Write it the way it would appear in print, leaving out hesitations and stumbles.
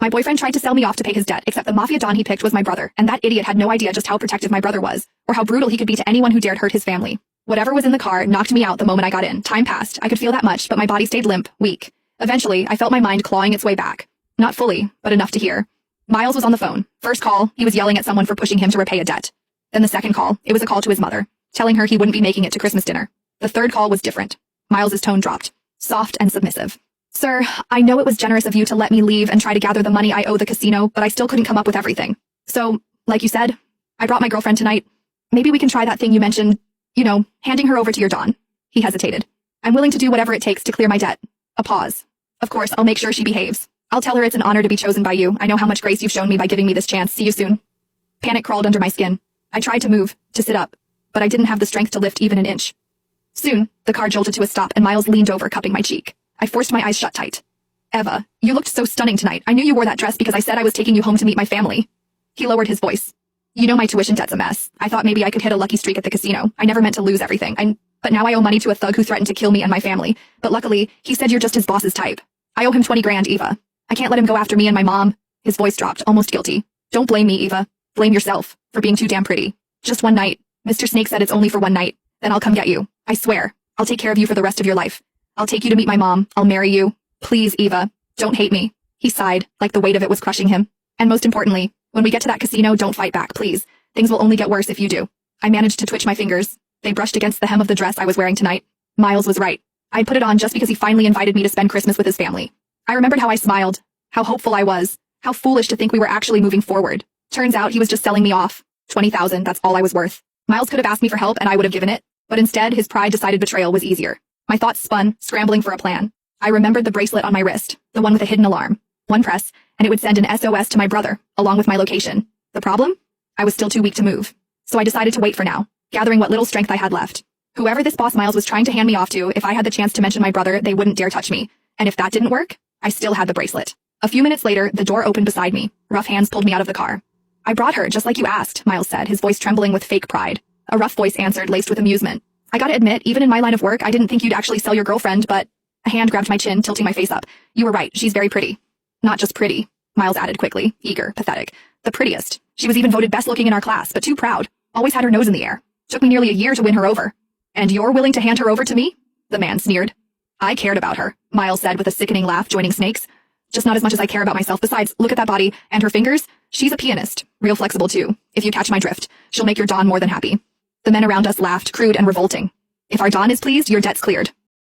My boyfriend tried to sell me off to pay his debt, except the mafia don he picked was my brother, and that idiot had no idea just how protective my brother was, or how brutal he could be to anyone who dared hurt his family. Whatever was in the car knocked me out the moment I got in. Time passed. I could feel that much, but my body stayed limp, weak. Eventually, I felt my mind clawing its way back. Not fully, but enough to hear. Miles was on the phone. First call, he was yelling at someone for pushing him to repay a debt. Then the second call, it was a call to his mother, telling her he wouldn't be making it to Christmas dinner. The third call was different. Miles's tone dropped, soft and submissive. Sir, I know it was generous of you to let me leave and try to gather the money I owe the casino, but I still couldn't come up with everything. So, like you said, I brought my girlfriend tonight. Maybe we can try that thing you mentioned, handing her over to your Don. He hesitated. I'm willing to do whatever it takes to clear my debt. A pause. Of course, I'll make sure she behaves. I'll tell her it's an honor to be chosen by you. I know how much grace you've shown me by giving me this chance. See you soon. Panic crawled under my skin. I tried to move, to sit up, but I didn't have the strength to lift even an inch. Soon, the car jolted to a stop and Miles leaned over, cupping my cheek. I forced my eyes shut tight. Eva, you looked so stunning tonight. I knew you wore that dress because I said I was taking you home to meet my family. He lowered his voice. You know my tuition debt's a mess. I thought maybe I could hit a lucky streak at the casino. I never meant to lose everything. But now I owe money to a thug who threatened to kill me and my family. But luckily, he said you're just his boss's type. I owe him 20 grand, Eva. I can't let him go after me and my mom. His voice dropped, almost guilty. Don't blame me, Eva. Blame yourself for being too damn pretty. Just one night. Mr. Snake said it's only for one night. Then I'll come get you. I swear. I'll take care of you for the rest of your life. I'll take you to meet my mom. I'll marry you. Please, Eva. Don't hate me. He sighed, like the weight of it was crushing him. And most importantly, when we get to that casino, don't fight back, please. Things will only get worse if you do. I managed to twitch my fingers. They brushed against the hem of the dress I was wearing tonight. Miles was right. I'd put it on just because he finally invited me to spend Christmas with his family. I remembered how I smiled, how hopeful I was, how foolish to think we were actually moving forward. Turns out he was just selling me off. 20,000, that's all I was worth. Miles could have asked me for help and I would have given it, but instead his pride decided betrayal was easier. My thoughts spun, scrambling for a plan. I remembered the bracelet on my wrist, the one with a hidden alarm. One press, and it would send an SOS to my brother, along with my location. The problem? I was still too weak to move. So I decided to wait for now, gathering what little strength I had left. Whoever this boss Miles was trying to hand me off to, if I had the chance to mention my brother, they wouldn't dare touch me. And if that didn't work, I still had the bracelet. A few minutes later, the door opened beside me. Rough hands pulled me out of the car. I brought her, just like you asked, Miles said, his voice trembling with fake pride. A rough voice answered, laced with amusement. I gotta admit, even in my line of work, I didn't think you'd actually sell your girlfriend, but... A hand grabbed my chin, tilting my face up. You were right, she's very pretty. Not just pretty, Miles added quickly, eager, pathetic. The prettiest. She was even voted best looking in our class, but too proud. Always had her nose in the air. Took me nearly a year to win her over. And you're willing to hand her over to me? The man sneered. I cared about her, Miles said with a sickening laugh, joining Snake's. Just not as much as I care about myself. Besides, look at that body, and her fingers. She's a pianist. Real flexible too. If you catch my drift, she'll make your Don more than happy. The men around us laughed, crude and revolting. If our Don is pleased, your debt's cleared.